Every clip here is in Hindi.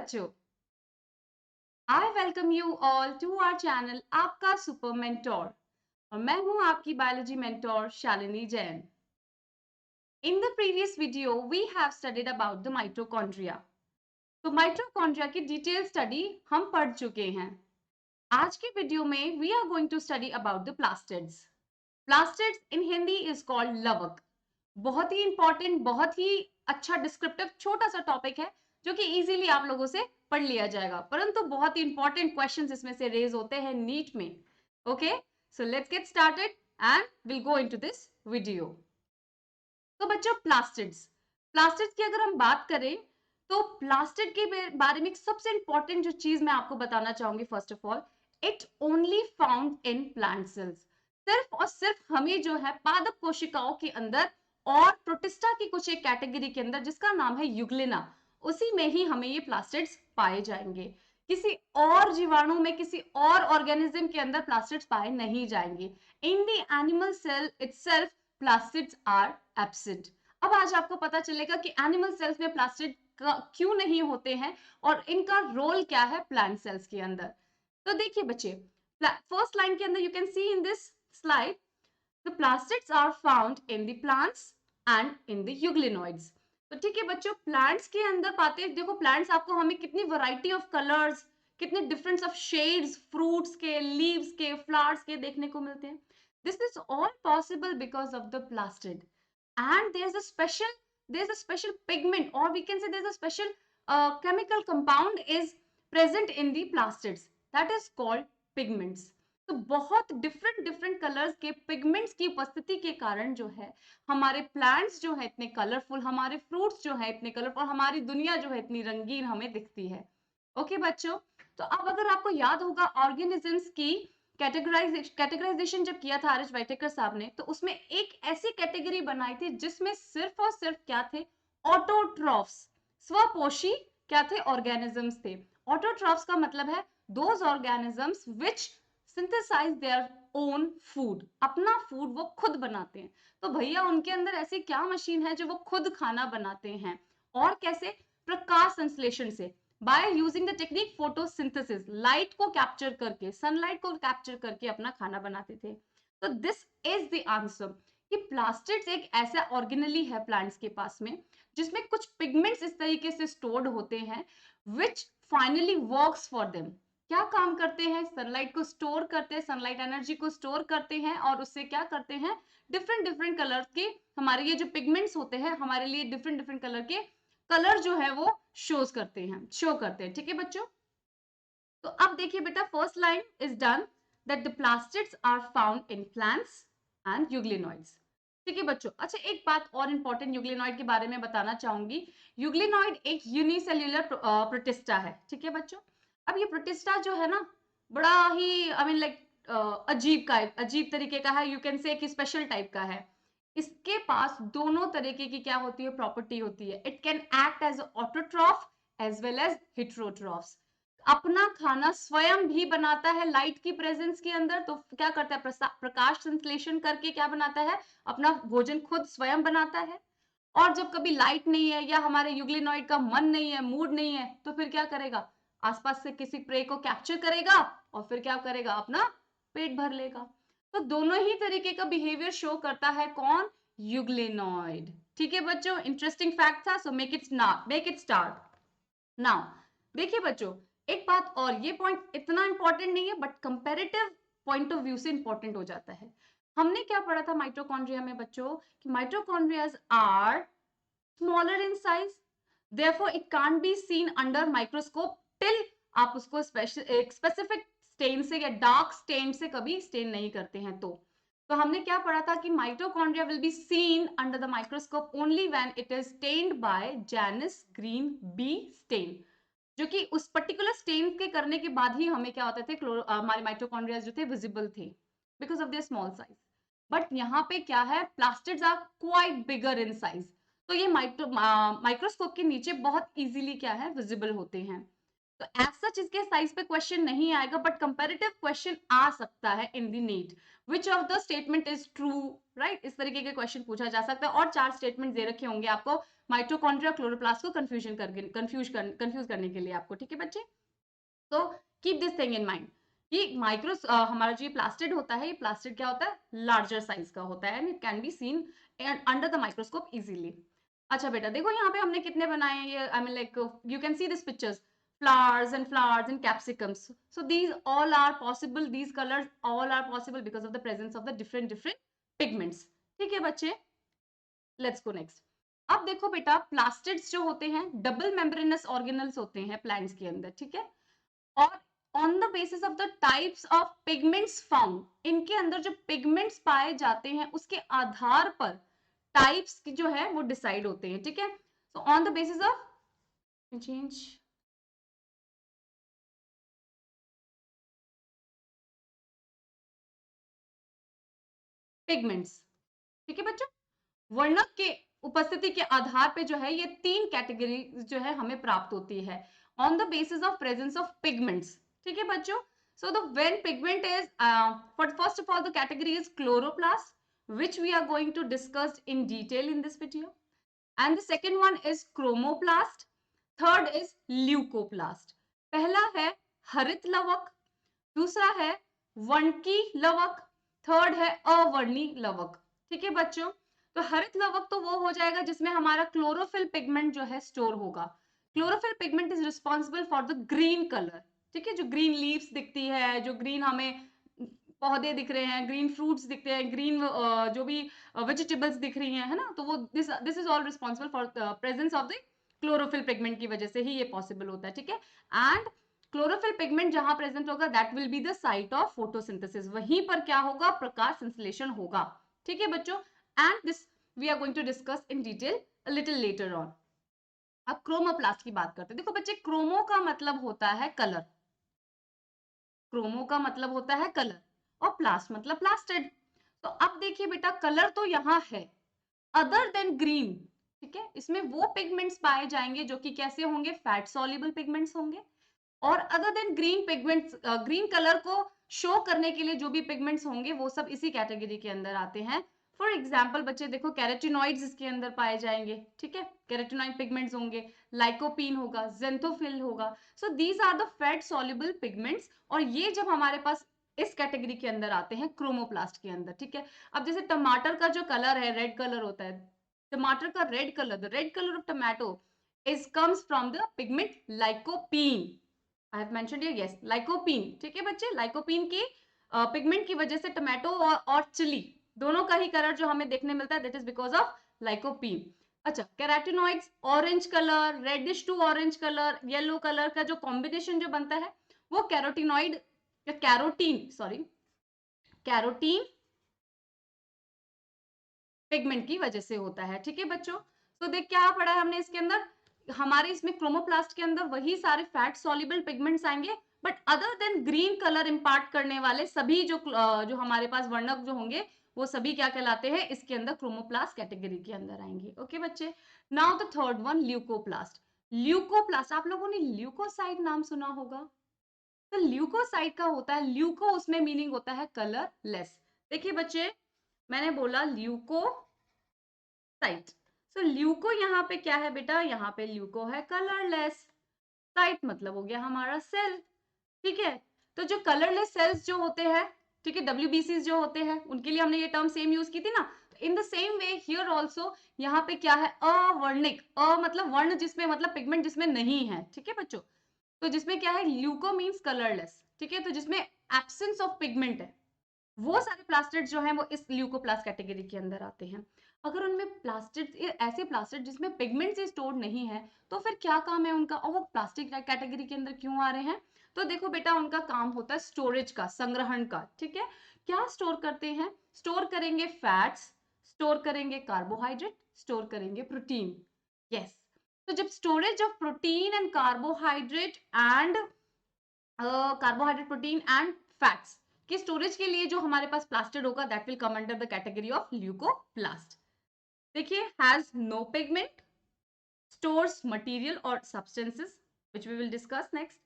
बच्चों, I welcome you all to our channel आपका सुपर मेंटोर और मैं हूं आपकी biology mentor Shalini Jain. In the previous video we have studied about the mitochondria. तो माइटोकॉन्ड्रिया की डिटेल स्टडी हम पढ़ चुके हैं। आज की वीडियो में we are going to study about the plastids. Plastids in Hindi is called लवक। बहुत ही इंपॉर्टेंट, बहुत ही अच्छा डिस्क्रिप्टिव छोटा सा टॉपिक है जो कि इजीली आप लोगों से पढ़ लिया जाएगा, परंतु बहुत ही इंपॉर्टेंट क्वेश्चंस इसमें से रेज होते हैं नीट में। Okay, so let's get started and will go into this video. तो बच्चों, प्लास्टिड्स की अगर हम बात करें तो प्लास्टिड के बारे में सबसे इंपॉर्टेंट जो चीज मैं आपको बताना चाहूंगी, first of all, it only found in plant cells. सिर्फ और सिर्फ हमें जो है पादप कोशिकाओं के अंदर और प्रोटिस्टा की कुछ एक कैटेगरी के अंदर जिसका नाम है यूग्लिना, उसी में ही हमें ये प्लास्टिड्स पाए जाएंगे। किसी और जीवाणु में, किसी और ऑर्गेनिज्म के अंदर प्लास्टिड्स पाए नहीं जाएंगे। In the animal cell itself plastids are absent. अब आज आपको पता चलेगा कि एनिमल सेल्स में प्लास्टिड क्यों नहीं होते हैं और इनका रोल क्या है प्लांट सेल्स के अंदर। तो देखिए बच्चे, फर्स्ट लाइन के अंदर you can see in this slide the plastids are found in the plants and in the euglenoids. तो ठीक है बच्चों, प्लांट्स के अंदर पाते हैं, देखो प्लांट्स आपको हमें कितनी वैरायटी ऑफ कलर्स, कितने डिफरेंस ऑफ शेड्स, फ्रूट्स के, लीव्स के, फ्लावर्स के देखने को मिलते हैं। This is all possible because of the plastid. And there's a special pigment, or we can say there's a special chemical compound is present in the plastids, that is called pigments. तो बहुत डिफरेंट डिफरेंट कलर्स के पिगमेंट्स की उपस्थिति के कारण जो है हमारे प्लांट्स जो है इतने कलरफुल, हमारे फ्रूट्स जो है इतने कलरफुल, और हमारी दुनिया जो है इतनी रंगीन हमें दिखती है। ओके बच्चों, तो अब अगर आपको याद होगा ऑर्गेनिजम्स की कैटेगराइजेशन जब किया था आर.एच. वाइटेकर साहब ने, तो उसमें एक ऐसी कैटेगरी बनाई थी जिसमें सिर्फ और सिर्फ क्या थे, ऑटोट्रॉफ्स, स्वपोषी क्या थे, ऑर्गेनिजम्स थे। ऑटोट्रॉफ्स का मतलब है those organisms which synthesize their own food, अपना फूड वो खुद बनाते हैं। तो भैया उनके अंदर ऐसी क्या मशीन है जो वो खुद खाना बनाते हैं, और कैसे, प्रकाश संश्लेषण से, by using the technique photosynthesis, light को कैप्चर करके, सनलाइट को कैप्चर करके अपना खाना बनाते थे। तो दिस इज द आंसर कि प्लास्टिड्स एक ऐसा ऑर्गेनली है प्लांट्स के पास में जिसमें कुछ पिगमेंट्स इस तरीके से स्टोर्ड होते हैं विच फाइनली वर्क्स फॉर देम। क्या काम करते हैं, सनलाइट को स्टोर करते हैं, सनलाइट एनर्जी को स्टोर करते हैं, और उससे क्या करते हैं, डिफरेंट डिफरेंट कलर के हमारे ये जो पिगमेंट्स होते हैं हमारे लिए डिफरेंट डिफरेंट कलर के कलर जो है वो शो करते हैं। ठीक है बच्चों, तो अब देखिए बेटा, first line is done that the plastids are found in plants and euglenoids. ठीक है बच्चों, अच्छा एक बात और इंपॉर्टेंट यूग्लिनोइड के बारे में बताना चाहूंगी। यूग्लिनोइड एक यूनिसेल्युलर प्रोटिस्टा है। ठीक है बच्चों, अब ये प्रोटिस्टा जो है ना, बड़ा ही आई मीन लाइक अजीब तरीके का है, यू कैन से कि स्पेशल टाइप का है। इसके पास दोनों तरीके की क्या होती है, प्रॉपर्टी होती है। It can act as autotroph as well as heterotrophs. अपना खाना स्वयं भी बनाता है लाइट की प्रेजेंस के अंदर, तो क्या करता है, प्रकाश संश्लेषण करके क्या बनाता है, अपना भोजन खुद स्वयं बनाता है। और जब कभी लाइट नहीं है या हमारे यूग्लिनोइड का मन नहीं है, मूड नहीं है, तो फिर क्या करेगा, आसपास से किसी प्रे को कैप्चर करेगा और फिर क्या करेगा, अपना पेट भर लेगा। तो दोनों ही तरीके का बिहेवियर शो करता है कौन, यूग्लिनोइड। ठीक है बच्चों, इंटरेस्टिंग फैक्ट था, so make it start now. देखिए बच्चों, एक बात और, ये पॉइंट इतना इंपॉर्टेंट नहीं है but comparative point of view से इंपॉर्टेंट हो जाता है। हमने क्या पढ़ा था माइटोकॉन्ड्रिया में बच्चों, कि mitochondrias are smaller in size, therefore it can't be seen under microscope till आप उसको एक स्पेसिफिक स्टेन से या डार्क स्टेन से कभी स्टेन नहीं करते हैं। तो हमने क्या पढ़ा था कि mitochondria will be seen under the microscope only when it is stained by Janus green B stain, जो कि उस पर्टिकुलर स्टेन के करने के बाद ही हमें क्या होते थे, हमारे माइटोकॉन्ड्रिया जो थे विजिबल थे because of their small size. But यहाँ पे क्या है, plastids are quite bigger in size, तो ये माइक्रोस्कोप के नीचे बहुत इजीली क्या है, विजिबल होते हैं। तो एज सच इसके साइज पे क्वेश्चन नहीं आएगा, बट कंपैरेटिव क्वेश्चन आ सकता है in the NEET, which of the statement is true, right, इस तरीके के क्वेश्चन पूछा जा सकता है। और 4 स्टेटमेंट दे रखे होंगे आपको माइटोकॉन्ड्रिया क्लोरोप्लास्ट को कंफ्यूज करने के लिए आपको, ठीक है बच्चे। तो keep this thing in mind कि हमारा जो प्लास्टिड होता है, ये प्लास्टिड क्या होता है, लार्जर साइज का होता है and it can be seen under the microscope easily. अच्छा बेटा देखो यहाँ पे हमने कितने बनाए हैं, ये I mean like you can see this pictures, flowers and capsicums. So these all are possible, these colors all are possible because of the presence of the different pigments. ठीक है बच्चे, लेट्स गो नेक्स्ट। अब देखो बेटा प्लास्टिड्स जो होते हैं डबल मेम्ब्रेनस ऑर्गेनल्स होते हैं प्लांट्स के अंदर, ठीक है। और on the basis of the types of pigments found, इनके अंदर जो पिगमेंट्स पाए जाते हैं उसके आधार पर टाइप्स की जो है वो डिसाइड होते हैं, ठीक है। So on the basis of change pigments, ठीक है बच्चों। वर्णक के उपस्थिति के आधार पे जो है ये 3 कैटेगरी जो है हमें प्राप्त होती है on the basis of presence of pigments, ठीक है बच्चों। So the when pigment is first of all the category is chloroplast which we are going to discuss in detail in this video, and the second one is chromoplast, third is leucoplast। पहला है हरित लवक, दूसरा है वर्णकी लवक, थर्ड है अवर्णी लवक, ठीक है बच्चों। तो हरित लवक तो वो हो जाएगा जिसमें हमारा क्लोरोफिल पिगमेंट जो है स्टोर होगा। Chlorophyll pigment is responsible for the green colour, ठीक है, जो ग्रीन लीव्स दिखती है, जो ग्रीन हमें पौधे दिख रहे हैं, ग्रीन फ्रूट्स दिखते हैं, ग्रीन जो भी वेजिटेबल्स दिख रही हैं, है ना, तो वो this is all responsible for presence of the chlorophyll pigment की वजह से ही ये पॉसिबल होता है, ठीक है। एंड क्लोरोफिल पिगमेंट जहां प्रेजेंट होगा that will be the site of photosynthesis, वहीं पर क्या होगा, प्रकाश संश्लेषण होगा, ठीक है बच्चों। And this we are going to discuss in detail a little later on. अब क्रोमोप्लास्ट की बात करते हैं। देखो बच्चे क्रोमो का मतलब होता है कलर, क्रोमो का मतलब होता है कलर और प्लास्ट मतलब प्लास्टिड। तो अब देखिए बेटा कलर तो यहाँ है, अदर देन ग्रीन, ठीक है, इसमें वो पिगमेंट्स पाए जाएंगे जो कि कैसे होंगे, फैट सॉल्युबल पिगमेंट्स होंगे। और other than green pigments, green colour को शो करने के लिए जो भी पिगमेंट्स होंगे वो सब इसी कैटेगरी के अंदर आते हैं। फॉर एग्जाम्पल बच्चे देखो कैरेटिनॉइड्स इसके अंदर पाए जाएंगे, ठीक है, कैरेटिनॉइड पिगमेंट्स होंगे, लाइकोपीन होगा, जेंथोफिल होगा। So these are the fat soluble pigments, और ये जब हमारे पास इस कैटेगरी के अंदर आते हैं क्रोमोप्लास्ट के अंदर, ठीक है। अब जैसे टमाटर का जो कलर है रेड कलर होता है, टमाटर का red colour, the red colour of tomato is comes from the pigment lycopene. I have mentioned here, yes, lycopene, ठीक है बच्चे। लाइकोपीन की पिगमेंट की वजह से टोमेटो और चिली दोनों का ही कलर जो हमें देखने मिलता है that is because of lycopene. अच्छा, carotenoids orange colour, reddish to orange colour, yellow colour का जो कॉम्बिनेशन जो बनता है वो कैरोटिनॉइड या कैरोटीन, सॉरी, कैरोटीन पिगमेंट की वजह से होता है, ठीक है बच्चों। तो देख क्या पढ़ा है हमने इसके अंदर, हमारे इसमें क्रोमोप्लास्ट के अंदर वही सारे फैट सॉल्युबल पिगमेंट्स आएंगे, but other than green colour इंपार्ट करने वाले सभी जो हमारे पास वर्णक जो होंगे वो सभी क्या कहलाते हैं, इसके अंदर क्रोमोप्लास्ट कैटेगरी के अंदर आएंगे, ओके बच्चे। Now the third one, leucoplast. Leucoplast, आप लोगों ने ल्यूकोसाइट नाम सुना होगा। तो ल्यूकोसाइट का होता है, ल्यूको उसमें मीनिंग होता है कलरलेस। देखिए बच्चे मैंने बोला ल्यूकोसाइट, सो ल्यूको यहाँ पे क्या है बेटा, यहाँ पे ल्यूको है कलरलेस, साइट मतलब हो गया हमारा सेल, ठीक है। तो जो कलरलेस सेल्स जो होते हैं, ठीक है, WBCs जो होते हैं, उनके लिए हमने ये टर्म सेम यूज की थी ना। In the same way here also, यहाँ पे क्या है, अवर्णिक, मतलब वर्ण जिसमें मतलब पिगमेंट जिसमें नहीं है, ठीक है बच्चों। तो जिसमें क्या है, ल्यूको मीन्स कलरलेस, ठीक है, तो जिसमें एब्सेंस ऑफ पिगमेंट है वो सारे प्लास्टिड जो हैं वो इस ल्यूकोप्लास्ट कैटेगरी के अंदर आते हैं। अगर उनमें प्लास्टिड, ऐसे प्लास्टिड जिसमें पिगमेंट स्टोर नहीं है, तो फिर क्या काम है उनका, और वो प्लास्टिक कैटेगरी के अंदर क्यों आ रहे हैं। तो देखो बेटा उनका काम होता है स्टोरेज का, संग्रहण का, ठीक है। क्या स्टोर करते हैं, स्टोर करेंगे फैट्स, स्टोर करेंगे कार्बोहाइड्रेट, स्टोर करेंगे प्रोटीन, यस। तो जब storage of protein and carbohydrate and protein and fats कि स्टोरेज के लिए जो हमारे पास प्लास्टिड होगा that will come under the category of leucoplast. देखिए, has no pigment, stores material और substances which we will discuss next,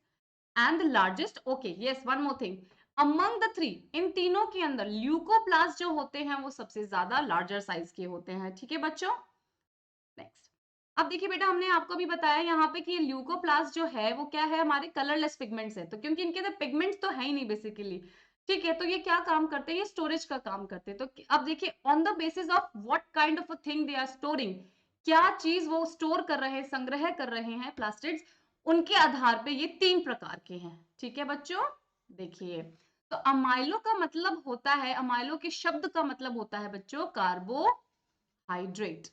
and the largest, okay yes, one more thing, among the three, इन तीनों के अंदर ल्यूकोप्लास्ट जो होते हैं वो सबसे ज्यादा लार्जर साइज के होते हैं, ठीक है बच्चों। नेक्स्ट, अब देखिए बेटा, हमने आपको भी बताया यहाँ पे कि ल्यूकोप्लास्ट जो है वो क्या है, हमारे कलरलेस पिगमेंट्स है, तो क्योंकि इनके अंदर पिगमेंट्स तो है ही नहीं बेसिकली, ठीक है, तो ये क्या काम करते हैं, ये स्टोरेज का काम करते हैं। तो अब देखिए, on the basis of what kind of a thing they are storing, क्या चीज वो स्टोर कर रहे हैं, संग्रह कर रहे हैं प्लास्टिड्स, उनके आधार पे ये 3 प्रकार के हैं। ठीक है बच्चों, देखिए, तो अमाइलो का मतलब होता है, अमाइलो के शब्द का मतलब होता है बच्चों कार्बोहाइड्रेट,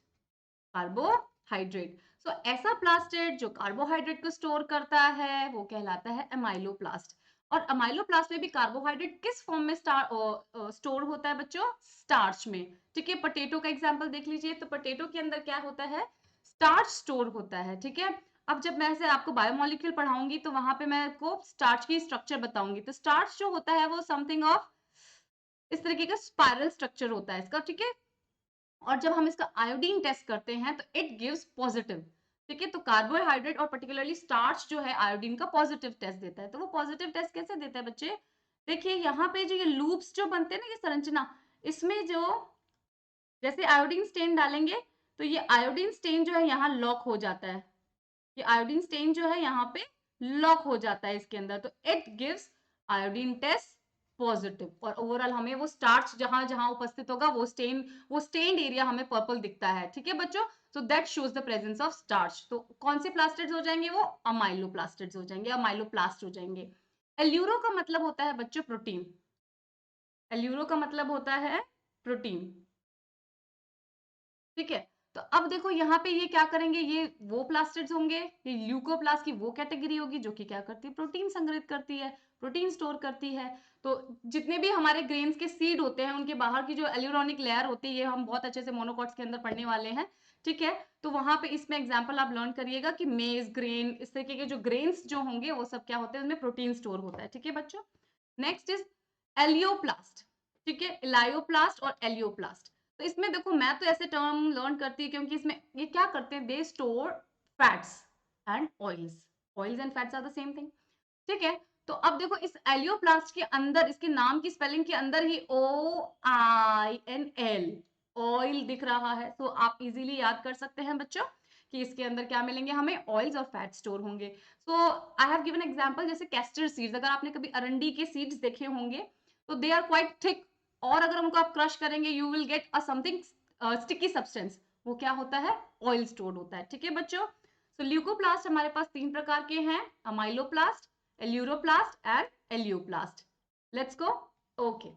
कार्बोहाइड्रेट। सो ऐसा प्लास्टिड जो कार्बोहाइड्रेट को स्टोर करता है वो कहलाता है अमाइलोप्लास्ट। और अमाइलोप्लास्ट में भी कार्बोहाइड्रेट किस फॉर्म में स्टोर होता है बच्चों, स्टार्च में। ठीक है, पोटैटो का एग्जांपल देख लीजिए, तो पोटैटो के अंदर क्या होता है, स्टार्च स्टोर होता है। ठीक है, अब जब मैं से आपको बायोमोलिक्यूल पढ़ाऊंगी तो वहां पे मैं आपको स्टार्च की स्ट्रक्चर बताऊंगी। तो स्टार्च जो होता है वो समथिंग ऑफ इस तरीके का स्पाइरल स्ट्रक्चर होता है इसका। ठीक है, और जब हम इसका आयोडीन टेस्ट करते हैं तो इट गिव्स पॉजिटिव। ठीक है, तो कार्बोहाइड्रेट और पर्टिकुलरली स्टार्च जो है आयोडीन का पॉजिटिव टेस्ट देता है। तो वो पॉजिटिव टेस्ट कैसे देता है बच्चे, देखिए यहाँ पे जो ये लूप्स जो बनते हैं ना, ये संरचना, इसमें जो जैसे आयोडीन स्टेन डालेंगे तो ये आयोडीन स्टेन जो है यहाँ लॉक हो जाता है, ये आयोडीन स्टेन जो है यहाँ पे लॉक हो जाता है इसके अंदर, तो it gives iodine test positive. और ओवरऑल हमें वो स्टार्च जहां जहां उपस्थित होगा वो स्टेन्ड एरिया हमें पर्पल दिखता है। ठीक है बच्चों, so that shows the presence of starch. तो कौन से प्लास्टिड्स हो जाएंगे, वो अमाइलोप्लास्टिड्स हो जाएंगे, अमाइलोप्लास्ट हो जाएंगे। एल्यूरो का मतलब होता है बच्चों प्रोटीन, एल्यूरो का मतलब होता है प्रोटीन। ठीक है, तो अब देखो यहाँ पे ये क्या करेंगे, ये वो प्लास्टिड्स होंगे, ये ल्यूकोप्लास्ट की वो कैटेगरी होगी जो कि क्या करती है, प्रोटीन संग्रहित करती है, प्रोटीन स्टोर करती है। तो जितने भी हमारे ग्रेन्स के सीड होते हैं उनके बाहर की जो एल्यूरोनिक लेयर होती है, ये हम बहुत अच्छे से मोनोकॉट्स के अंदर पढ़ने वाले हैं। ठीक है, तो वहां पे इसमें एग्जाम्पल आप लर्न करिएगा कि मेज ग्रेन, इस तरीके के जो ग्रेन्स जो होंगे वो सब क्या होते हैं, उनमें प्रोटीन स्टोर होता है। ठीक है बच्चों, नेक्स्ट इज एलियोप्लास्ट। ठीक है, इलायोप्लास्ट और एलियोप्लास्ट। तो इसमें देखो, मैं तो ऐसे टर्म लर्न करती हूँ क्योंकि इसमें ये क्या करते हैं, they store fats and oils, oils and fats are the same thing. ठीक है, तो अब देखो इस एलियोप्लास्ट के अंदर, इसके नाम की स्पेलिंग के अंदर ही OINL, ऑयल दिख रहा है, तो आप इजीली याद कर सकते हैं बच्चों कि इसके अंदर क्या मिलेंगे, हमें ऑयल्स और फैट स्टोर होंगे। सो आई हैव गिवन एग्जांपल, जैसे कैस्टर सीड्स, अगर आपने कभी अरंडी के सीड्स देखे होंगे तो दे आर क्वाइट थिक, और अगर उनको आप क्रश करेंगे you will get a something sticky substance, वो क्या होता है, ऑयल स्टोर होता है। ठीक है बच्चों, सो ल्यूकोप्लास्ट हमारे पास 3 प्रकार के हैं, amyloplast, aleuroplast and elaioplast. Let's go, okay.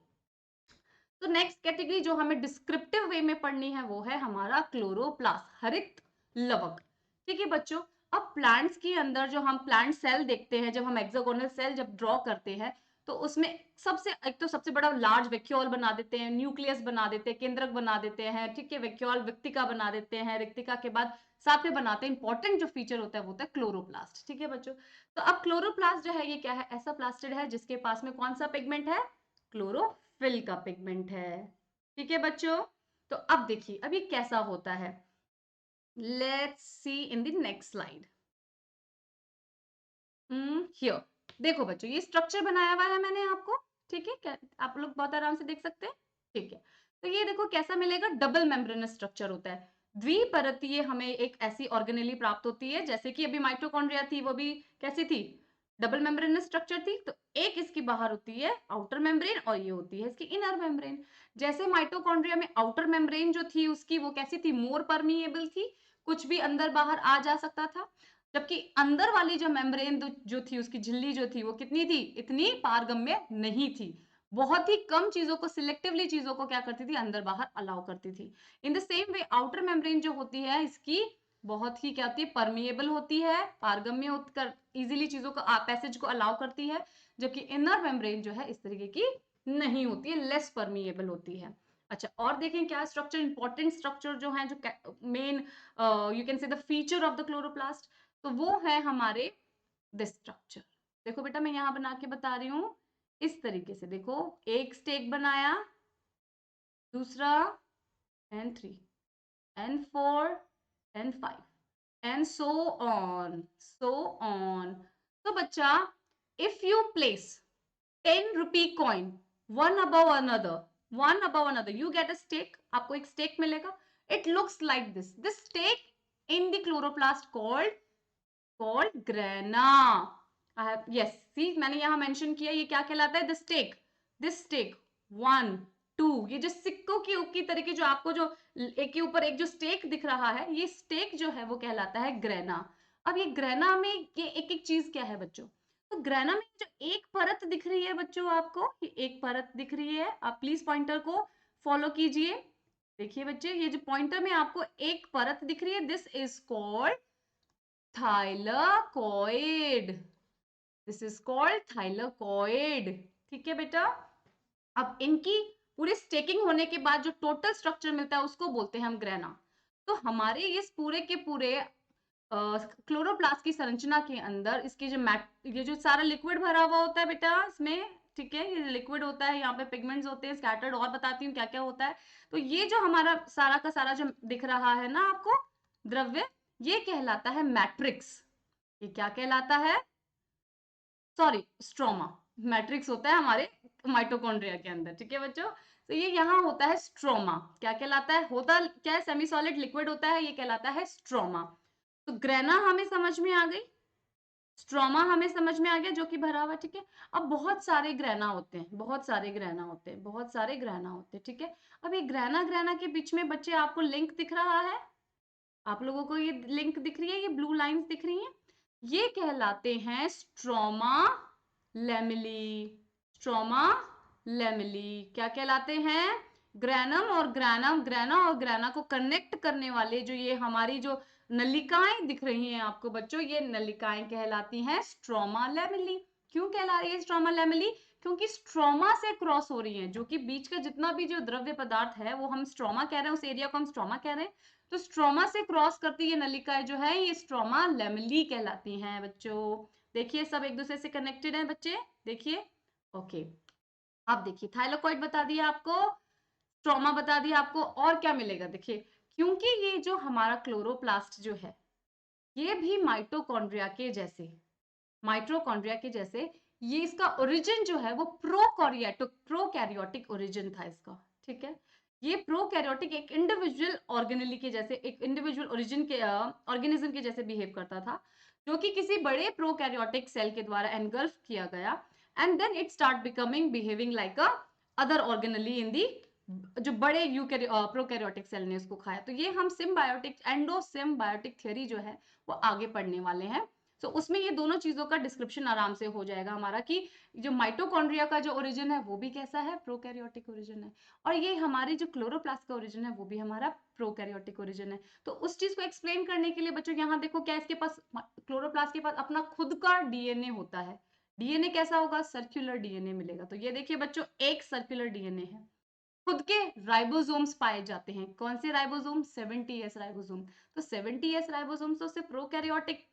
तो नेक्स्ट कैटेगरी जो हमें डिस्क्रिप्टिव वे में पढ़नी है वो है हमारा क्लोरोप्लास्ट, हरित लवक। ठीक है बच्चों, अब प्लांट्स के अंदर जो हम प्लांट सेल देखते हैं, जब हम हेक्सागोनल सेल जब ड्रॉ करते हैं तो उसमें सबसे बड़ा लार्ज वैक्यूल बना देते हैं, न्यूक्लियस बना देते हैं, केंद्रक बना देते हैं। ठीक है, वैक्यूल विक्तिका बना देते हैं, रिक्तिका के बाद साथ में बनाते हैं, इंपॉर्टेंट जो फीचर होता है वो होता है क्लोरोप्लास्ट। ठीक है बच्चों, तो अब क्लोरोप्लास्ट जो है ये क्या है, ऐसा प्लास्टिड है जिसके पास में कौन सा पिगमेंट है, क्लोरोफिल का पिगमेंट है। ठीक है बच्चों, तो अब देखिए अब ये कैसा होता है, let's see in the next slide. Here देखो बच्चों, ये स्ट्रक्चर बनाया हुआ है मैंने आपको। ठीक है, क्या आप लोग बहुत आराम से देख सकते हैं। ठीक है, तो ये देखो कैसा मिलेगा, डबल मेम्ब्रेनस स्ट्रक्चर होता है, द्विपरतीय हमें एक ऐसी ऑर्गेनेली प्राप्त होती है, जैसे कि अभी माइटोकॉन्ड्रिया थी वो भी कैसी थी, डबल मेम्ब्रेनस स्ट्रक्चर थी। तो एक इसकी बाहर होती है आउटर मेम्ब्रेन और ये होती है इसकी इनर मेम्ब्रेन। जैसे माइटोकॉन्ड्रिया में आउटर मेम्ब्रेन जो थी उसकी वो कैसी थी, मोर परमिएबल थी, कुछ भी अंदर बाहर आ जा सकता था, जबकि अंदर वाली जो मेम्ब्रेन जो थी, उसकी झिल्ली जो थी वो कितनी थी, इतनी पारगम्य नहीं थी, बहुत ही कम चीजों को, सिलेक्टिवली चीजों को क्या करती थी, अंदर बाहर अलाउ करती थी। In the same way outer membrane जो होती है इसकी बहुत ही क्या होती है, परमिएबल होती है, पारगम्य होकर इजीली चीजों को पैसेज को अलाउ करती है, जबकि इनर मेम्ब्रेन जो है इस तरीके की नहीं होती है, लेस परमिएबल होती है। अच्छा, और देखें क्या स्ट्रक्चर, इंपॉर्टेंट स्ट्रक्चर जो है, जो main you can say the feature of the chloroplast, तो वो है हमारे दिस स्ट्रक्चर। देखो बेटा, मैं यहां बना के बता रही हूं इस तरीके से, देखो एक स्टेक बनाया, दूसरा and 3 and 4 and 5 and so on. So बच्चा, if you place 10 rupee coin one above another, you get a stake, आपको एक stake मिलेगा, it looks like this stake in the chloroplast called grana. I have, yes, see मैंने यहाँ मेंशन किया, ये क्या कहलाता है? this stake 1 2, ये जो सिक्कों की तरीके जो आपको जो एक के ऊपर एक जो स्टेक दिख रहा है, ये स्टेक जो है वो कहलाता है ग्रेना। अब ये ग्रेना में ये एक एक चीज क्या है बच्चों? तो ग्रेना में जो एक परत दिख रही है बच्चों, आपको ये एक परत दिख रही है, आप प्लीज पॉइंटर को फॉलो कीजिए। देखिए बच्चे, ये जो पॉइंटर में आपको एक परत दिख रही है, this is called thylakoid. This is called thylakoid. ठीक है बेटा। अब इनकी पूरी स्टेकिंग होने के बाद जो टोटल स्ट्रक्चर मिलता है उसको बोलते हैं हम ग्रेना। तो हमारे इस पूरे के पूरे क्लोरोप्लास्ट की संरचना के अंदर इसकी जो ये जो सारा लिक्विड भरा हुआ होता है बेटा इसमें, ठीक है, ये लिक्विड होता है, यहाँ पे पिगमेंट्स होते हैं स्कैटर्ड, और बताती हूँ क्या क्या होता है। तो ये जो हमारा सारा का सारा जो दिख रहा है ना आपको द्रव्य, ये कहलाता है मैट्रिक्स। ये क्या कहलाता है? Sorry, stroma. मैट्रिक्स होता है हमारे माइटोकॉन्ड्रिया के अंदर, ठीक है बच्चों। तो ये यहाँ होता है स्ट्रोमा। क्या कहलाता है? होता क्या है? सेमी सॉलिड लिक्विड होता है, ये कहलाता है स्ट्रोमा। तो ग्रेना हमें समझ में आ गई, स्ट्रोमा हमें समझ में आ गया जो कि भरा हुआ, ठीक है। अब बहुत सारे ग्रेना होते हैं, बहुत सारे ग्रेना होते हैं, बहुत सारे ग्रेना होते हैं, ठीक है। अब ये ग्रेना ग्रेना के बीच में बच्चे आपको लिंक दिख रहा है, आप लोगों को ये लिंक दिख रही है, ये ब्लू लाइंस दिख रही हैं, ये कहलाते हैं स्ट्रोमा लेमिली। स्ट्रोमा लेमिली क्या कहलाते हैं? ग्रैनम और ग्रैनम, ग्रैना और ग्रैना को कनेक्ट करने वाले जो ये हमारी जो नलिकाएं दिख रही हैं आपको बच्चों, ये नलिकाएं कहलाती हैं स्ट्रोमा लेमिली। क्यों कहला रही है स्ट्रोमा लेमिली? क्योंकि स्ट्रोमा से क्रॉस हो रही है, जो कि बीच का जितना भी जो द्रव्य पदार्थ है वो हम स्ट्रोमा कह रहे हैं, उस एरिया को हम स्ट्रोमा कह रहे हैं। तो स्ट्रोमा से क्रॉस करती ये नलिकाएं जो है ये स्ट्रोमा लेमिली कहलाती हैं बच्चों। देखिए सब एक दूसरे से कनेक्टेड हैं बच्चे, देखिए। ओके, अब देखिए थाइलाकोइड बता दिया आपको, स्ट्रोमा बता दिया आपको, और क्या मिलेगा? देखिए, क्योंकि ये जो हमारा क्लोरोप्लास्ट जो है ये भी माइटोकॉन्ड्रिया के जैसे, माइटोकॉन्ड्रिया के जैसे, ये इसका ओरिजिन जो है वो प्रोकैरियोटिक ओरिजिन था इसका, ठीक है। ये प्रोकैरियोटिक एक इंडिविजुअल ऑर्गेनेली के जैसे, एक इंडिविजुअल ओरिजिन के ऑर्गेनिज्म के जैसे बिहेव करता था, जो कि किसी बड़े प्रोकैरियोटिक सेल के द्वारा एनगल्फ किया गया, and then it start becoming behaving like a other organelle in the, जो बड़े प्रोकैरियोटिक सेल ने उसको खाया। तो ये हम सिम्बायोटिक, एंडो सिम्बायोटिक थ्योरी जो है वो आगे पढ़ने वाले हैं। तो उसमें ये दोनों चीजों का डिस्क्रिप्शन आराम से हो जाएगा हमारा, कि जो माइटोकॉन्ड्रिया का जो ओरिजिन है वो भी कैसा है? प्रोकैरियोटिक ओरिजिन है, और ये हमारी जो क्लोरोप्लास्ट का ओरिजिन है वो भी हमारा प्रोकैरियोटिक ओरिजिन है। तो उस चीज को एक्सप्लेन करने के लिए बच्चों यहाँ देखो क्या इसके पास, क्लोरोप्लास्ट के पास अपना खुद का डीएनए होता है। डीएनए कैसा होगा? सर्कुलर डीएनए मिलेगा। तो ये देखिए बच्चों, एक सर्कुलर डीएनए है, खुद के राइबोसोम्स पाए जाते हैं। कौन से राइबोसोम? 70s ribosome. तो 70s राइबोसोम तो सिर्फ प्रोकैरियोटिक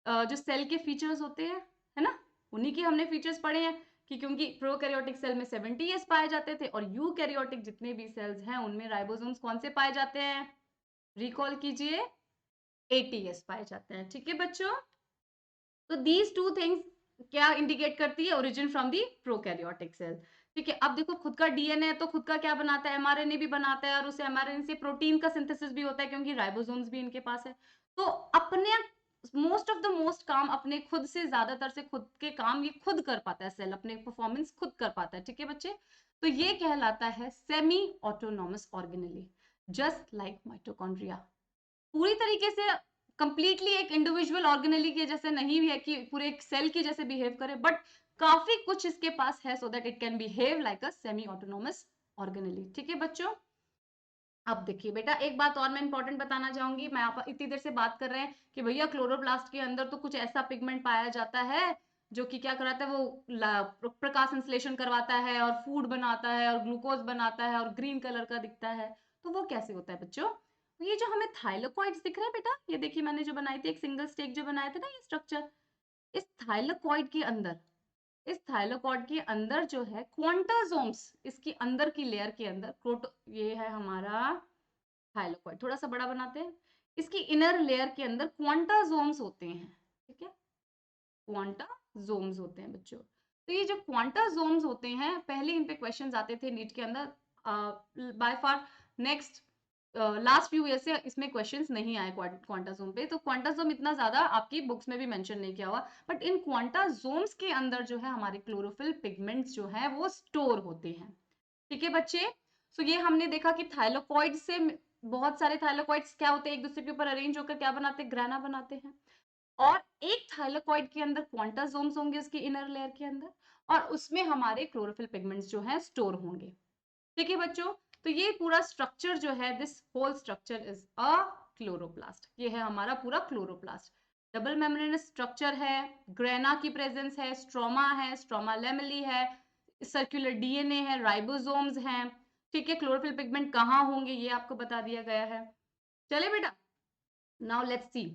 जो सेल के फीचर्स होते हैं, है ना, उन्हीं के हमने फीचर्स पढ़े हैं, कि क्योंकि प्रोकैरियोटिक सेल में 70s पाए जाते थे, और यूकैरियोटिक जितने भी सेल्स हैं उनमें राइबोसोम्स कौन से पाए जाते हैं? रिकॉल कीजिए, 80s पाए जाते हैं, ठीक है बच्चों। तो दीज टू थिंग्स क्या इंडिकेट करती है? Origin from the prokaryotic cell, ठीक है। अब देखो खुद का डीएनए तो खुद का क्या बनाता है? एमआरएनए भी बनाता है, और उस एमआरएनए से प्रोटीन का सिंथेसिस भी होता है, क्योंकि राइबोसोम्स भी इनके पास है। तो अपने मोस्ट ऑफ द मोस्ट काम अपने खुद से, ज्यादातर से खुद के काम ये खुद कर पाता है, सेल अपने परफॉर्मेंस खुद कर पाता है, ठीक है बच्चे। तो ये कहलाता है semi autonomous organelle, just like mitochondria. पूरी तरीके से कंप्लीटली एक इंडिविजुअल ऑर्गेनेली के जैसे नहीं भी है कि पूरे एक सेल के जैसे बिहेव करे, बट काफी कुछ इसके पास है so that it can behave like a semi autonomous organelle, ठीक है बच्चों। अब देखिए बेटा, एक बात और मैं इंपॉर्टेंट बताना चाहूंगी। मैं आप इतनी देर से बात कर रहे हैं कि भैया क्लोरोप्लास्ट के अंदर तो कुछ ऐसा पिगमेंट पाया जाता है जो कि क्या कराता है, वो प्रकाश संश्लेषण करवाता है और फूड बनाता है और ग्लूकोज बनाता है और ग्रीन कलर का दिखता है। तो वो कैसे होता है बच्चों? ये जो हमें थाइलाकोइड्स दिख रहे हैं बेटा, ये देखिए मैंने जो बनाई थी एक सिंगल स्टेक जो बनाए थे ना ये स्ट्रक्चर, इस थाइलाकोइड के अंदर, इस थाइलाकोइड के अंदर जो है क्वांटासोम्स, इसकी अंदर की लेयर के अंदर प्रोटो, ये है हमारा थाइलाकोइड, थोड़ा सा बड़ा बनाते हैं, इसकी इनर लेयर के अंदर क्वांटासोम्स होते हैं, ठीक है, क्वांटासोम्स होते हैं बच्चों। तो ये जो क्वांटासोम्स होते हैं, पहले इन पे क्वेश्चंस आते थे नीट के अंदर, by far next last few year से इसमें क्वेश्चंस नहीं आए क्वांटाजोम पे, तो क्वांटाजोम इतना ज्यादा आपकी बुक्स में भी मेंशन नहीं किया हुआ, बट इन क्वांटाजोम्स के अंदर जो है हमारे क्लोरोफिल पिगमेंट्स जो है वो स्टोर होते हैं। ठीक है बच्चे, सो ये हमने देखा कि थाइलोकॉइड से बहुत सारे थाइलोकॉइड्स क्या होते हैं, एक दूसरे के ऊपर अरेंज होकर क्या बनाते हैं, ग्राना बनाते हैं। और एक थाइलोकॉइड के अंदर क्वांटाजोम्स होंगे उसके इनर लेयर के अंदर, और उसमें हमारे क्लोरोफिल पिगमेंट्स जो है स्टोर होंगे। ठीक है बच्चों, तो ये पूरा स्ट्रक्चर जो है, this whole structure is a chloroplast. ये है हमारा पूरा क्लोरोप्लास्ट। डबल मेम्ब्रेनस स्ट्रक्चर है, ग्रेना की प्रेजेंस है, स्ट्रोमा है, स्ट्रोमा लेमेली है, सर्कुलर डीएनए है, राइबोसोम्स हैं। ठीक है, क्लोरोफिल पिगमेंट कहाँ होंगे ये आपको बता दिया गया है। चले बेटा, नाउ लेट्स सी।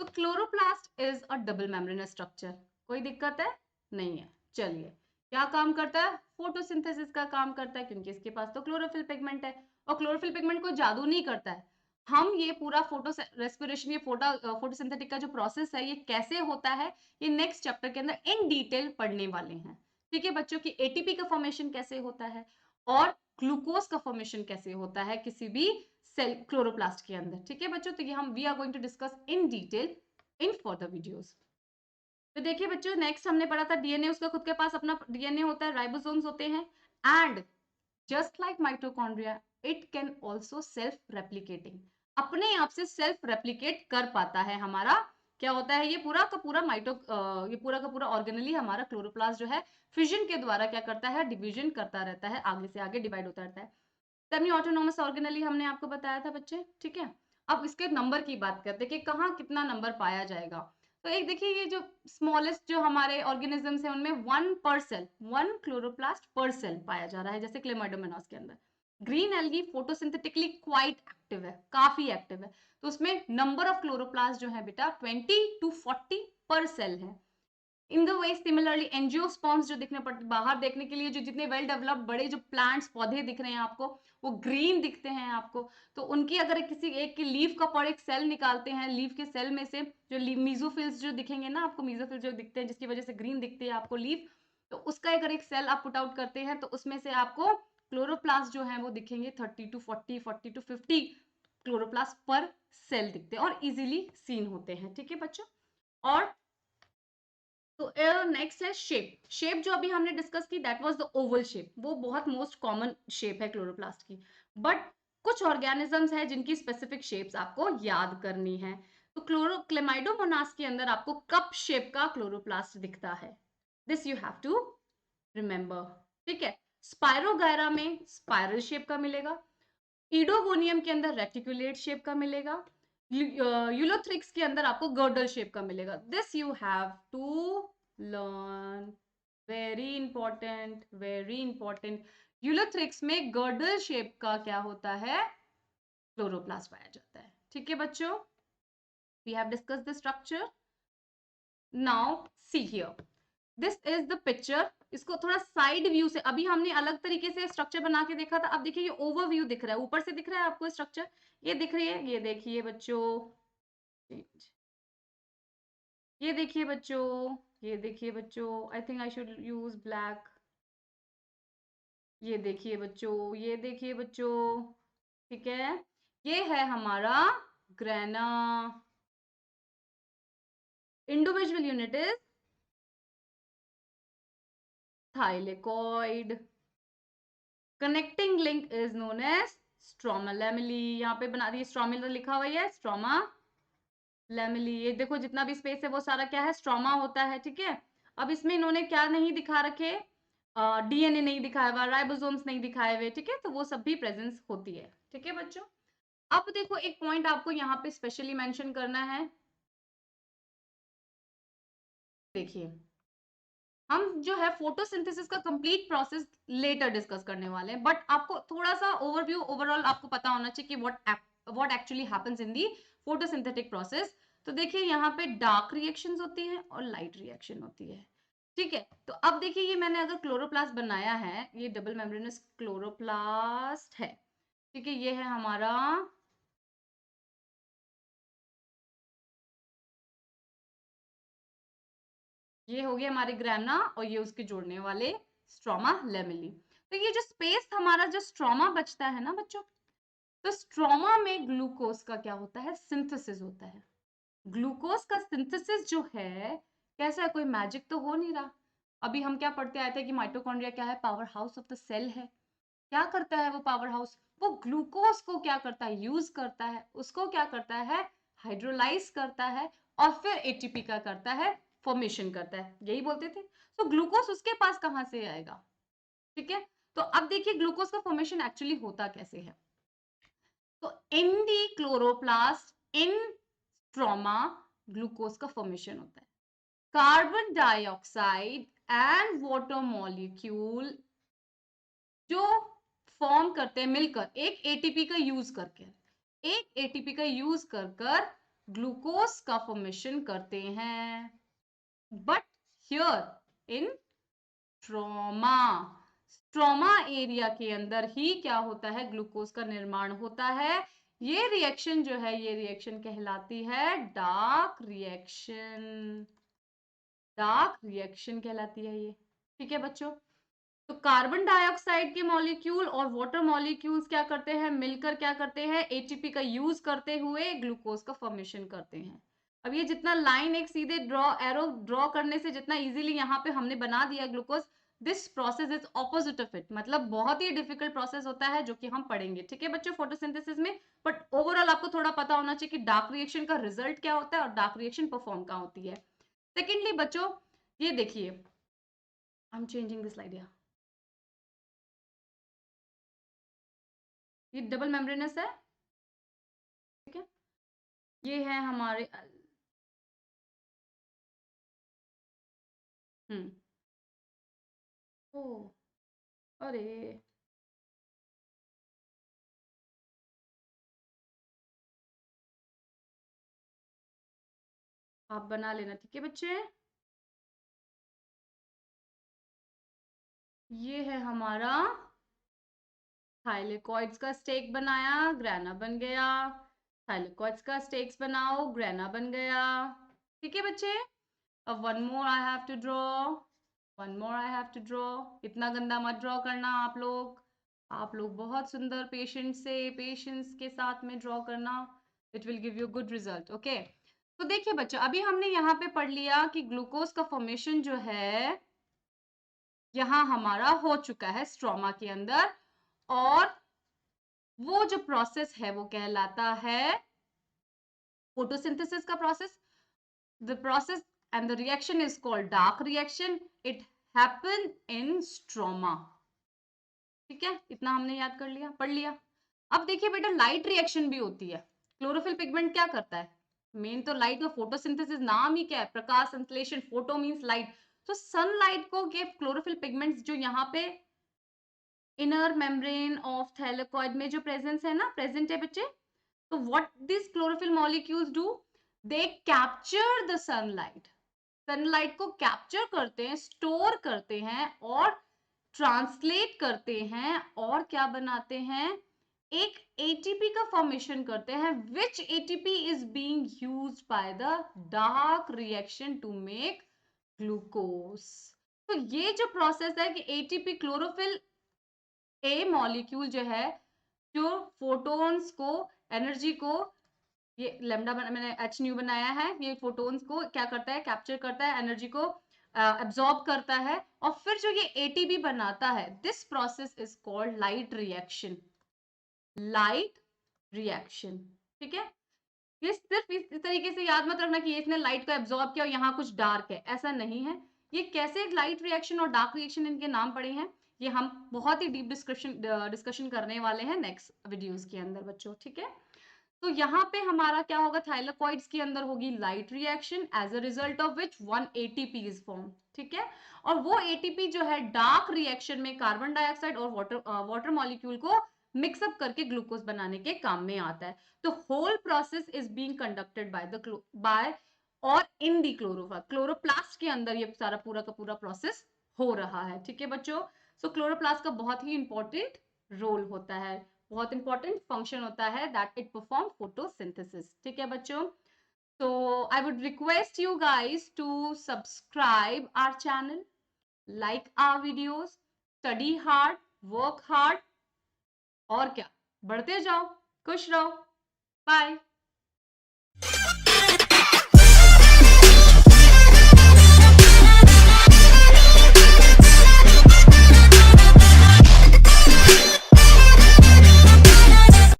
तो chloroplast is a double membranous structure, कोई दिक्कत है नहीं है। चलिए, क्या काम करता है, फोटोसिंथेसिस का काम करता है, क्योंकि इसके पास तो क्लोरोफिल पिगमेंट है। और क्लोरोफिल पिगमेंट कोई जादू नहीं करता है। हम ये पूरा फोटो रेस्पिरेशन, ये फोटोसिंथेटिक का जो प्रोसेस है ये कैसे होता है, ये नेक्स्ट चैप्टर के अंदर इन डिटेल पढ़ने वाले हैं। ठीक है बच्चों, की एटीपी का फॉर्मेशन कैसे होता है और ग्लूकोज का फॉर्मेशन कैसे होता है किसी भी सेल क्लोरोप्लास्ट के अंदर। ठीक है बच्चों, तो ये हम we are going to discuss in detail in further videos. तो देखिए बच्चों, नेक्स्ट हमने पढ़ा था डीएनए, उसका खुद के पास अपना डीएनए होता है, राइबोसोम्स होते हैं, and just like mitochondria it can also self replicating, अपने आप से सेल्फ रेप्लिकेट कर पाता है हमारा। क्या होता है, ये पूरा का पूरा ये पूरा का पूरा ऑर्गेनली हमारा क्लोरोप्लास्ट जो है फिजन के द्वारा क्या करता है, डिवीजन करता रहता है, आगे से आगे डिवाइड होता रहता है। सेमी ऑटोनोमस ऑर्गेनली हमने आपको बताया था बच्चे। ठीक है, अब इसके नंबर की बात करते हैं कि कहाँ कितना नंबर पाया जाएगा। तो एक देखिए, ये जो स्मॉलेस्ट जो हमारे ऑर्गेनिजम्स हैं उनमें 1 क्लोरोप्लास्ट पर सेल पाया जा रहा है, जैसे क्लेमाइडोमोनास के अंदर। Green algae photosynthetically quite active है, काफी एक्टिव है, तो उसमें नंबर ऑफ क्लोरोप्लास्ट जो है बेटा 20 to 40 पर सेल है। In the way similarly angiosperms जो दिखने पड़ते बाहर देखने के लिए, जो जितने वेल डेवलप्ड बड़े जो प्लांट्स पौधे दिख रहे हैं आपको, वो ग्रीन दिखते हैं आपको। तो उनकी अगर किसी एक की लीफ का पर एक सेल निकालते हैं, लीफ के सेल में से जो मीजोफिल्स जो दिखेंगे ना आपको, मीजोफिल्स जो दिखते हैं जिसकी वजह से ग्रीन दिखती है आपको लीफ, तो उसका अगर एक सेल आप पुट आउट करते हैं तो उसमें से आपको क्लोरोप्लास्ट जो है वो दिखेंगे 30 to 40, 40 to 50 क्लोरोप्लास्ट पर सेल दिखते हैं और इजिली सीन होते हैं। ठीक है बच्चों, और तो नेक्स्ट है शेप। शेप जो अभी हमने डिस्कस की that was the Oval shape, वो बहुत मोस्ट कॉमन शेप है क्लोरोप्लास्ट की। बट कुछ ऑर्गेनिजम्स हैं जिनकी स्पेसिफिक शेप्स आपको याद करनी है। तो क्लेमाइडोमोनास के अंदर आपको कप शेप का क्लोरोप्लास्ट दिखता है, this you have to remember. ठीक है, स्पायरोगायरा में स्पाइरल शेप का मिलेगा, ईडोगोनियम के अंदर रेटिकुलेट शेप का मिलेगा, यूलोथ्रिक्स के अंदर आपको गर्डल शेप का मिलेगा। This you have to learn, very important, very important. Ulothrix में गर्डल शेप का क्या होता है, क्लोरोप्लास्ट पाया जाता है। ठीक है बच्चों, we have discussed the structure. Now see here, this is the picture. इसको थोड़ा साइड व्यू से, अभी हमने अलग तरीके से स्ट्रक्चर बना के देखा था, अब देखिए ये ओवरव्यू दिख रहा है, ऊपर से दिख रहा है आपको स्ट्रक्चर, ये दिख रही है, ये देखिए बच्चों, ये देखिए बच्चों, ये देखिए बच्चों, I think I should use black. ये देखिए बच्चों, ये देखिए बच्चों, ठीक है, ये है हमारा grana, individual unit is thylakoid, connecting link is known as stroma lamellae. यहाँ पे बना दी स्ट्रोमा लिखा हुआ है, स्ट्रोमा लेमेली। ये देखो जितना भी स्पेस है वो सारा क्या है, स्ट्रोमा होता है। ठीक है, अब इसमें इन्होंने क्या नहीं दिखा रखे, डीएनए नहीं दिखाया हुआ, राइबोसोम्स नहीं दिखाए हुए। ठीक है, तो वो सब भी प्रेजेंस होती है। ठीक है बच्चों, अब देखो एक पॉइंट आपको यहाँ पे स्पेशली मेंशन करना है। देखिए, हम जो है फोटोसिंथेसिस का कंप्लीट प्रोसेस लेटर डिस्कस करने वाले हैं, बट आपको थोड़ा सा ओवरव्यू ओवरऑल आपको पता होना चाहिए कि what actually happens in the photosynthetic process. तो देखिए, यहाँ पे डार्क रिएक्शंस होती है और लाइट रिएक्शन होती है। ठीक है, तो अब देखिए, ये मैंने अगर क्लोरोप्लास्ट बनाया है, ये डबल मेम्ब्रेनस क्लोरोप्लास्ट है। ठीक है, ये है हमारा, ये हो गया हमारे ग्राना, और ये उसके जोड़ने वाले स्ट्रोमा लेमेली। तो ये जो स्पेस हमारा जो स्ट्रोमा बचता है ना बच्चों, तो स्ट्रोमा में ग्लूकोज का क्या होता है, सिंथेसिस होता है। ग्लूकोज का सिंथेसिस जो है कैसा है, कोई मैजिक तो हो नहीं रहा। अभी हम क्या पढ़ते आए थे कि माइटोकॉन्ड्रिया क्या है, power house of the cell है। क्या करता है वो पावर हाउस, वो ग्लूकोज को क्या करता है, यूज करता है, उसको क्या करता है, हाइड्रोलाइज करता है, और फिर एटीपी का करता है, फॉर्मेशन करता है, यही बोलते थे। तो ग्लूकोज उसके पास कहां से आएगा, ठीक है। तो अब देखिए ग्लूकोज का फॉर्मेशन एक्चुअली होता कैसे है। तो इन दी क्लोरोप्लास्ट इन स्ट्रोमा ग्लूकोज का फॉर्मेशन होता है। Carbon dioxide and water molecule जो फॉर्म करते हैं मिलकर एक एटीपी का यूज करके, एक एटीपी का यूज कर कर ग्लूकोज का फॉर्मेशन करते हैं। But here in stroma, stroma area के अंदर ही क्या होता है, ग्लूकोज का निर्माण होता है। ये रिएक्शन जो है, ये रिएक्शन कहलाती है डार्क रिएक्शन, डार्क रिएक्शन कहलाती है ये, ठीक है बच्चों। तो कार्बन डाइऑक्साइड के मॉलिक्यूल और वाटर मॉलिक्यूल्स क्या करते हैं, मिलकर क्या करते हैं, एटीपी का यूज करते हुए ग्लूकोज का फॉर्मेशन करते हैं। अब ये जितना लाइन एक सीधे ड्रॉ एरो ड्रॉ करने से जितना इजीली यहाँ पे हमने बना दिया glucose, this process is opposite of it, मतलब बहुत ही डिफिकल्ट प्रोसेस होता है जो कि हम पढ़ेंगे, ठीक है बच्चों, फोटोसिंथेसिस में। बट ओवरऑल आपको थोड़ा पता होना चाहिए कि डार्क रिएक्शन का रिजल्ट क्या होता है और डार्क रिएक्शन परफॉर्म कहाँ होती है। सेकेंडली बच्चों, ये देखिए, I am changing this slide, ये डबल मेम्ब्रेनस है, ठीक है। ये है हमारे हम्म ओ अरे आप बना लेना, ठीक है बच्चे। ये है हमारा थाइलेकॉइड्स का स्टेक बनाया, ग्रेना बन गया। थाइलेकॉइड्स का स्टेक्स बनाओ, ग्रेना बन गया, ठीक है बच्चे। अब one more I have to draw, one more I have to draw. इतना गंदा मत ड्रॉ करना आप लोग, आप लोग बहुत सुंदर पेशेंस से, पेशेंस के साथ में ड्रॉ करना, it will give you good result, okay. तो देखिए बच्चों, अभी हमने यहाँ पे पढ़ लिया कि ग्लूकोज का फॉर्मेशन जो है यहाँ हमारा हो चुका है स्ट्रोमा के अंदर, और वो जो प्रोसेस है वो कहलाता है फोटोसिंथेसिस का process. The process and the reaction is called dark reaction. It happen in stroma. ठीक है, इतना हमने याद कर लिया, पढ़ लिया। अब देखिए बेटा, लाइट रिएक्शन भी होती है। क्लोरोफिल पिगमेंट क्या करता है, मेन तो लाइट और फोटोसिंथेसिस, नाम ही क्या है, प्रकाश संश्लेषण, फोटो मींस लाइट। तो सनलाइट को के क्लोरोफिल पिगमेंट्स जो यहाँ पे इनर मेम्ब्रेन ऑफ थैलेकॉइड में जो प्रेजेंस है ना, प्रेजेंट है बच्चे। तो what this chlorophyll molecules do, they capture the sunlight, sunlight को कैप्चर करते हैं, स्टोर करते हैं और ट्रांसलेट करते हैं, और क्या बनाते हैं, एक एटीपी का फॉर्मेशन करते हैं, which ATP is being used by the dark reaction to make glucose. तो ये जो प्रोसेस है कि एटीपी क्लोरोफिल ए मॉलिक्यूल जो है, जो फोटोन्स को, एनर्जी को, ये लेमडा मैंने एच न्यू बनाया है, ये फोटोन्स को क्या करता है, कैप्चर करता है, एनर्जी को एब्जॉर्ब करता है, और फिर जो ये एटीपी बनाता है, this process is called light reaction, light reaction, ठीक है। ये सिर्फ इस तरीके से याद मत रखना कि ये इसने लाइट को एब्जॉर्ब किया और यहाँ कुछ डार्क है, ऐसा नहीं है। ये कैसे लाइट रिएक्शन और डार्क रिएक्शन इनके नाम पड़े हैं, ये हम बहुत ही डीप डिस्कशन करने वाले हैं नेक्स्ट वीडियोस के अंदर बच्चों, ठीक है। तो यहाँ पे हमारा क्या होगा, थाइलेकॉइड्स के अंदर होगी light reaction, as a result of which one ATP is form, ठीक है। और वो एटीपी जो है डार्क रिएक्शन में कार्बन डाइऑक्साइड और वाटर मॉलिक्यूल को मिक्सअप करके ग्लूकोज बनाने के काम में आता है। तो whole process is being conducted by और इन दी क्लोरोप्लास्ट के अंदर ये सारा पूरा का पूरा प्रोसेस हो रहा है, ठीक है बच्चों। सो क्लोरोप्लास्ट का बहुत ही इंपॉर्टेंट रोल होता है, बहुत इंपॉर्टेंट फंक्शन होता है, दैट इट परफॉर्म फोटोसिंथेसिस, ठीक है बच्चों। तो I would request you guys to subscribe our channel, like our videos, study hard, work hard, और क्या, बढ़ते जाओ। खुश रहो। बाय।